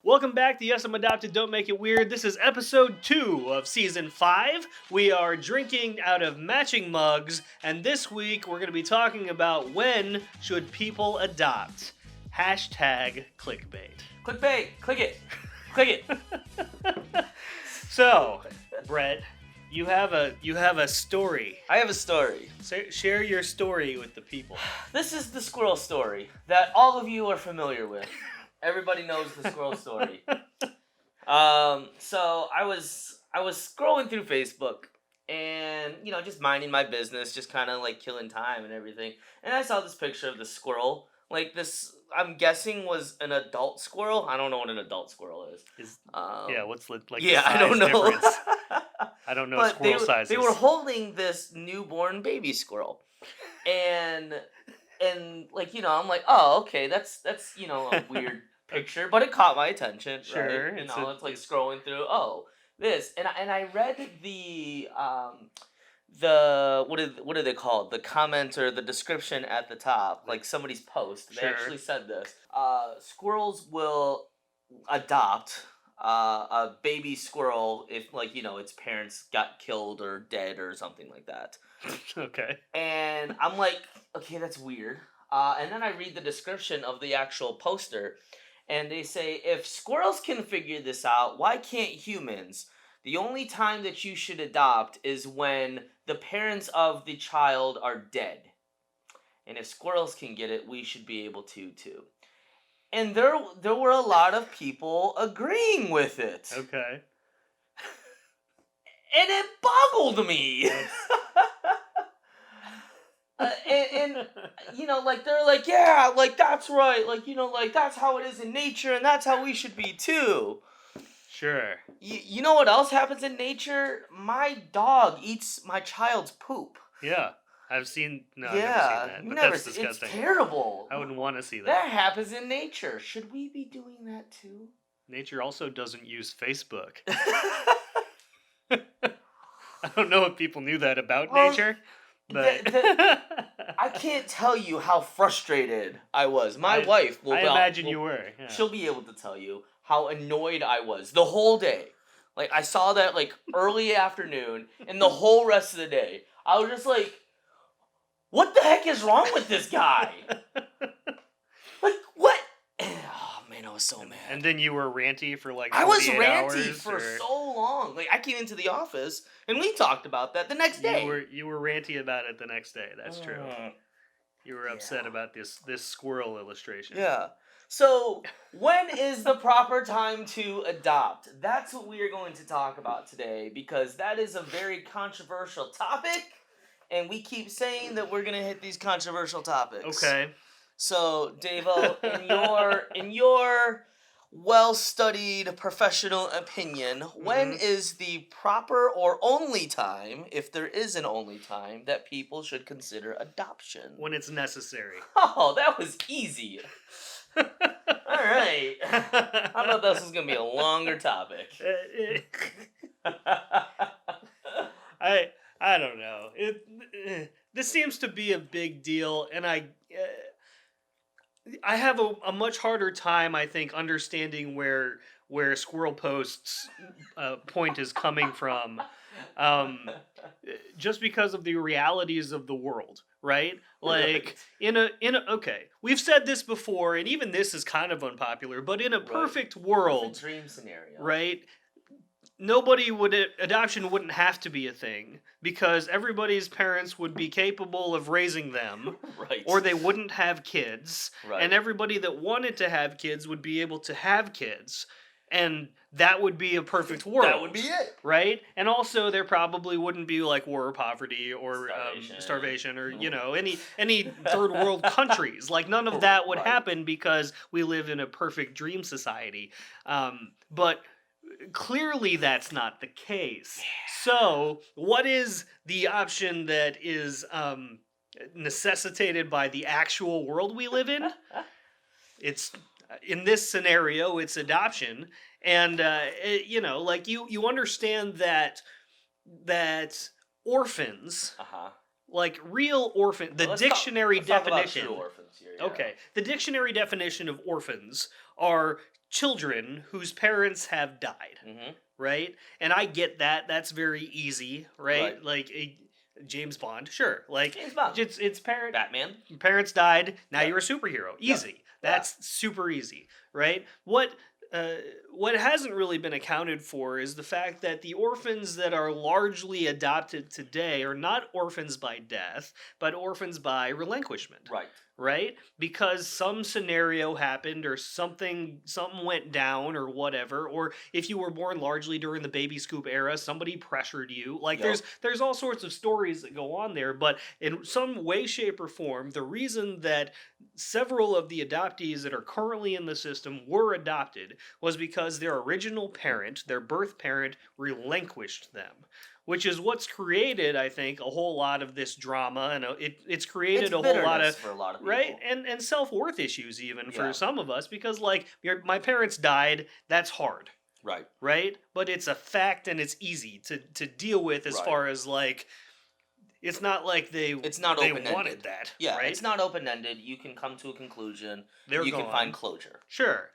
Welcome back to Yes, I'm Adopted, Don't Make It Weird. This is episode 2 of season 5. We are drinking out of matching mugs, and this week we're going to be talking about when should people adopt. Hashtag clickbait. Clickbait! Click it! Click it! So, Brett, you have a story. I have a story. Share your story with the people. This is the squirrel story that all of you are familiar with. Everybody knows the squirrel story. So I was scrolling through Facebook and, just minding my business, just kind of like killing time and everything. And I saw this picture of the squirrel. Like this, I'm guessing was an adult squirrel. I don't know what an adult squirrel is. What's like the yeah, size I don't know. difference? I don't know squirrel sizes. They were holding this newborn baby squirrel. And I'm like, oh, okay, that's a weird picture, but it caught my attention. Sure. Right? It's like scrolling through, this. And I read the what are they called? The comment or the description at the top, like somebody's post. They actually said this. Squirrels will adopt a baby squirrel if its parents got killed or dead or something like that. Okay. And I'm like, okay, that's weird. And then I read the description of the actual poster, and they say, if squirrels can figure this out, why can't humans? The only time that you should adopt is when the parents of the child are dead. And if squirrels can get it, we should be able to too. And there were a lot of people agreeing with it. Okay. And it boggled me. And they're like, yeah, like that's right, that's how it is in nature, and that's how we should be too. Sure. You know what else happens in nature? My dog eats my child's poop. Yeah, I've seen. No, yeah, I've never seen that. But that's disgusting. It's terrible. I wouldn't want to see that. That happens in nature. Should we be doing that too? Nature also doesn't use Facebook. I don't know if people knew that about nature. But I can't tell you how frustrated I was. My wife will. I imagine you were. Yeah. She'll be able to tell you how annoyed I was the whole day. Like I saw that early afternoon, and the whole rest of the day, I was just like, "What the heck is wrong with this guy? Like what?" Oh man, I was so mad. And then you were ranty for I was ranty hours, for so long. Like I came into the office and we talked about that the next day. You were ranty about it the next day. That's true. You were upset about this squirrel illustration. Yeah. So when is the proper time to adopt? That's what we are going to talk about today, because that is a very controversial topic, and we keep saying that we're gonna hit these controversial topics. Okay. So, Davo, in your well-studied professional opinion, when is the proper or only time, if there is an only time, that people should consider adoption? When it's necessary. Oh, that was easy. All right. How about this is going to be a longer topic? I don't know. This seems to be a big deal, and I have a much harder time, I think, understanding where Squirrel Post's point is coming from, just because of the realities of the world, right? Like okay, we've said this before, and even this is kind of unpopular, but in a perfect world, a dream scenario, right? Adoption wouldn't have to be a thing, because everybody's parents would be capable of raising them, right? Or they wouldn't have kids, right? And everybody that wanted to have kids would be able to have kids, and that would be a perfect world. That would be it, right? And also, there probably wouldn't be war or poverty or starvation or any third world countries. Like none of that would happen, because we live in a perfect dream society. But clearly that's not the case. So what is the option that is necessitated by the actual world we live in? It's, in this scenario, it's adoption. And you understand that orphans, like real orphan, the dictionary definition. Talk about true orphans here, Okay, the dictionary definition of orphans are children whose parents have died, right? And I get that. That's very easy, right? Like James Bond, sure. Like James Bond. It's Batman. Parents died. Now you're a superhero. Easy. Yep. That's super easy, right? What hasn't really been accounted for is the fact that the orphans that are largely adopted today are not orphans by death, but orphans by relinquishment. Right? Because some scenario happened or something went down or whatever, or if you were born largely during the baby scoop era, somebody pressured you. Like there's all sorts of stories that go on there, but in some way, shape, or form, the reason that several of the adoptees that are currently in the system were adopted was because their original parent, their birth parent, relinquished them. Which is what's created, I think, a whole lot of this drama, and it's created a whole lot of for a lot of people. Right, and self-worth issues even for some of us, because like my parents died, that's hard, right, but it's a fact and it's easy to deal with as far as like it's not like they wanted that. Right? It's not open-ended. You can come to a conclusion. You can find closure. Sure.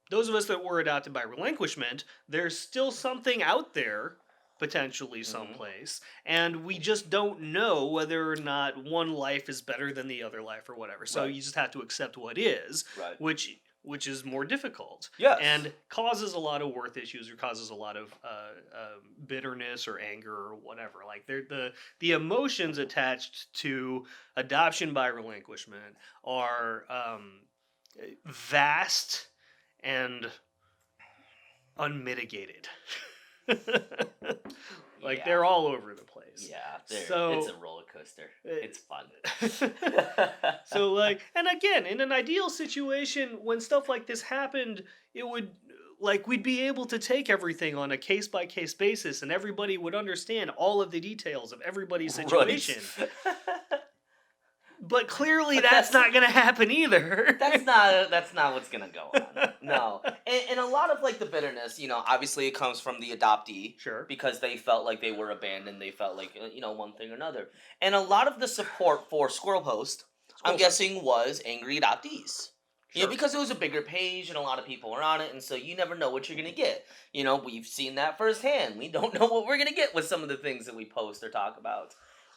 Those of us that were adopted by relinquishment, there's still something out there potentially someplace, and we just don't know whether or not one life is better than the other life or whatever. So you just have to accept what is, which is more difficult, and causes a lot of worth issues or causes a lot of bitterness or anger or whatever. Like the emotions attached to adoption by relinquishment are vast and unmitigated. They're all over the place. So it's a roller coaster. It's fun. So and again, in an ideal situation, when stuff like this happened, it would we'd be able to take everything on a case by case basis, and everybody would understand all of the details of everybody's situation. But clearly that's not going to happen either. That's not what's going to go on. No. And a lot of the bitterness, obviously it comes from the adoptee. Sure. Because they felt like they were abandoned. They felt like, one thing or another. And a lot of the support for Squirrel Post, I'm guessing, was angry adoptees. Sure. Because it was a bigger page and a lot of people were on it, and so you never know what you're going to get. We've seen that firsthand. We don't know what we're going to get with some of the things that we post or talk about.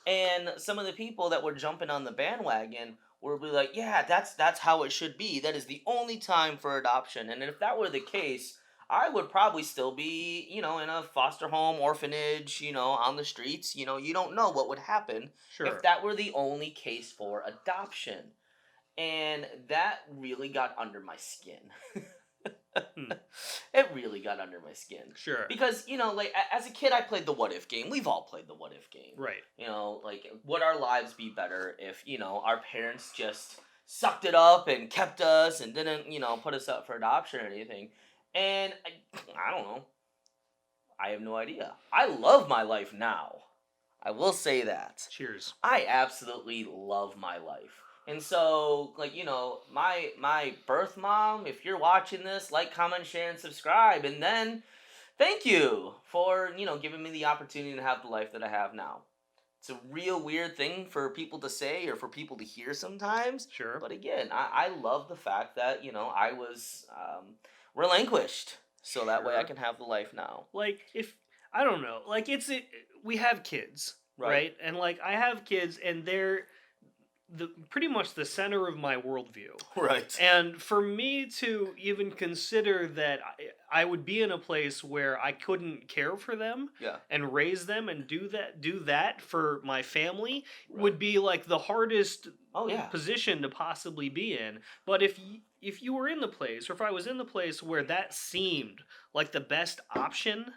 And some of the people that were jumping on the bandwagon were like, yeah, that's how it should be. That is the only time for adoption. And if that were the case, I would probably still be, in a foster home, orphanage, on the streets. You don't know what would happen if that were the only case for adoption. And that really got under my skin. It really got under my skin. Sure. Because, as a kid, I played the what if game. We've all played the what if game. Right. Would our lives be better if, our parents just sucked it up and kept us and didn't, put us up for adoption or anything? And I don't know. I have no idea. I love my life now. I will say that. Cheers. I absolutely love my life. And so, my birth mom, if you're watching this, like, comment, share, and subscribe. And then, thank you for, giving me the opportunity to have the life that I have now. It's a real weird thing for people to say or for people to hear sometimes. Sure. But again, I love the fact that, I was relinquished. So that way I can have the life now. I don't know. We have kids, right? And, I have kids, and they're pretty much the center of my worldview. Right. And for me to even consider that I would be in a place where I couldn't care for them and raise them and do that for my family would be the hardest position to possibly be in. But if you were in the place, or if I was in the place where that seemed like the best option,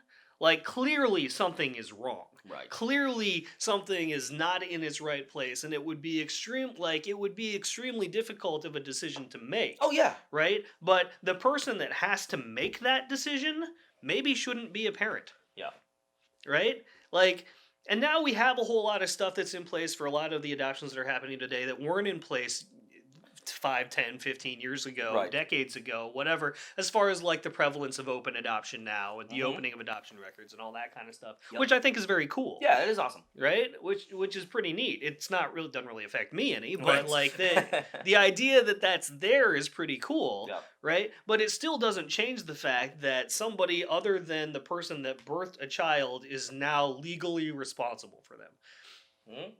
clearly something is wrong. Right. Clearly something is not in its right place, and it would be extremely difficult of a decision to make. Oh yeah. Right? But the person that has to make that decision maybe shouldn't be a parent. Yeah. Right? And now we have a whole lot of stuff that's in place for a lot of the adoptions that are happening today that weren't in place 5, 10, 15 years ago, Right. decades ago, whatever, as far as like the prevalence of open adoption now and the opening of adoption records and all that kind of stuff, which I think is very cool. Yeah, it is awesome. Right? Which is pretty neat. It's not really, doesn't really affect me any, but Right. like the idea that that's there is pretty cool. Yep. Right? But it still doesn't change the fact that somebody other than the person that birthed a child is now legally responsible for them. Mhm.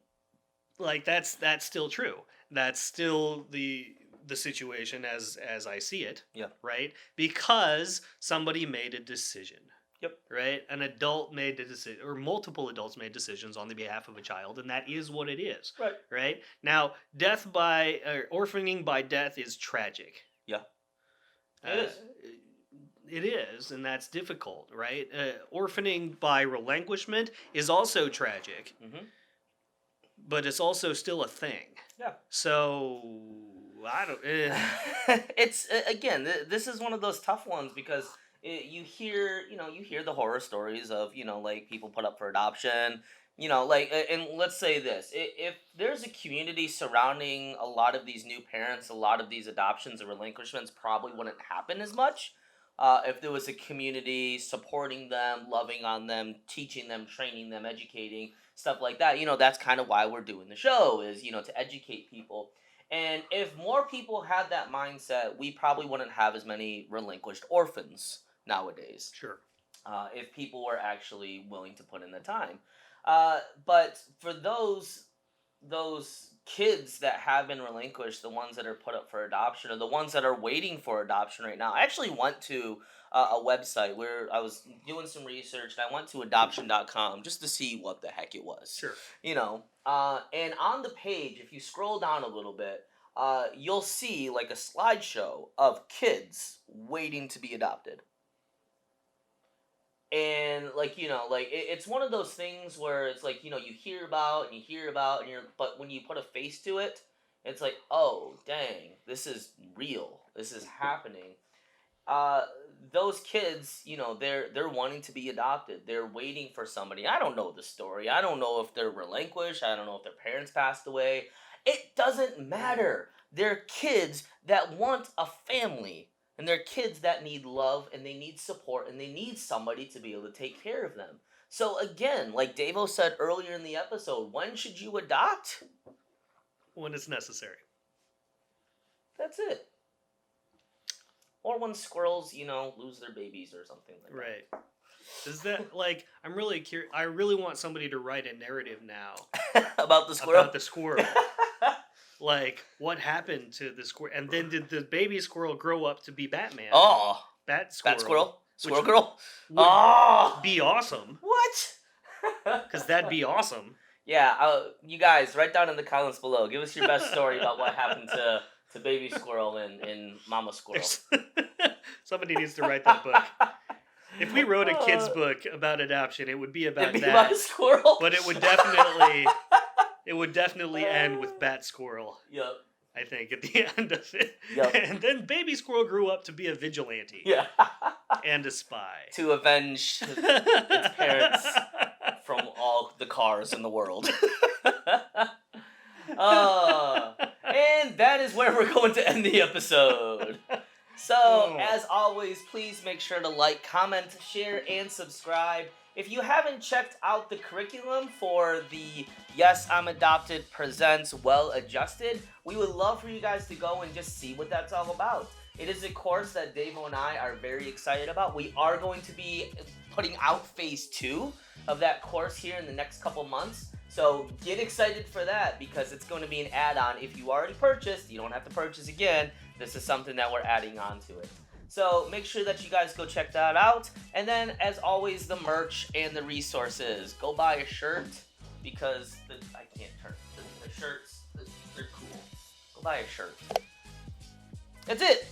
Like that's still true. That's still the situation as I see it. Yeah. Right? Because somebody made a decision. Yep. Right? An adult made a decision, or multiple adults made decisions on the behalf of a child, and that is what it is. Right. Right? Now, death by orphaning by death is tragic. Yeah. It is. It is, and that's difficult, right? Orphaning by relinquishment is also tragic, but it's also still a thing. Yeah. So I don't. It's again, this is one of those tough ones because you hear the horror stories of like people put up for adoption. And let's say this: if there's a community surrounding a lot of these new parents, a lot of these adoptions and relinquishments probably wouldn't happen as much. If there was a community supporting them, loving on them, teaching them, training them, educating, stuff like that, that's kind of why we're doing the show is, to educate people. And if more people had that mindset, we probably wouldn't have as many relinquished orphans nowadays. Sure. If people were actually willing to put in the time. But for those kids that have been relinquished, the ones that are put up for adoption, or the ones that are waiting for adoption right now, I actually went to a website where I was doing some research, and I went to adoption.com just to see what the heck it was. Sure. And on the page, if you scroll down a little bit, you'll see like a slideshow of kids waiting to be adopted. And it's one of those things where it's like, you hear about, but when you put a face to it, it's like, oh, dang, this is real. This is happening. Those kids, they're wanting to be adopted. They're waiting for somebody. I don't know the story. I don't know if they're relinquished. I don't know if their parents passed away. It doesn't matter. They're kids that want a family. And they're kids that need love, and they need support, and they need somebody to be able to take care of them. So again, like Davo said earlier in the episode, when should you adopt? When it's necessary. That's it. Or when squirrels, lose their babies or something like that. Right. Is that I'm really curious. I really want somebody to write a narrative now about the squirrel. About the squirrel. Like, what happened to the squirrel? And then did the baby squirrel grow up to be Batman? Oh. Bat squirrel. Bat squirrel? Squirrel girl? Be awesome. What? Because that'd be awesome. Yeah, you guys, write down in the comments below. Give us your best story about what happened to baby squirrel and mama squirrel. Somebody needs to write that book. If we wrote a kid's book about adoption, it would be about that. About a squirrel? But it would definitely end with Bat Squirrel. Yep. I think at the end of it. Yep. And then baby squirrel grew up to be a vigilante. Yeah. And a spy. To avenge its parents from all the cars in the world. And that is where we're going to end the episode. So, as always, please make sure to like, comment, share, and subscribe. If you haven't checked out the curriculum for the Yes, I'm Adopted presents Well Adjusted, we would love for you guys to go and just see what that's all about. It is a course that Davo and I are very excited about. We are going to be putting out phase 2 of that course here in the next couple months. So get excited for that because it's going to be an add-on. If you already purchased, you don't have to purchase again. This is something that we're adding on to it. So make sure that you guys go check that out. And then, as always, the merch and the resources. Go buy a shirt because I can't turn the shirts. They're cool. Go buy a shirt. That's it.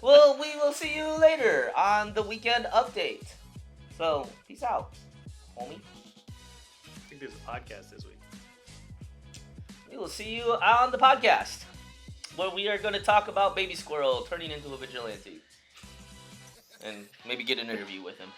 Well, we will see you later on the weekend update. So, peace out, homie. I think there's a podcast this week. We will see you on the podcast, where we are going to talk about Baby Squirrel turning into a vigilante. And maybe get an interview with him.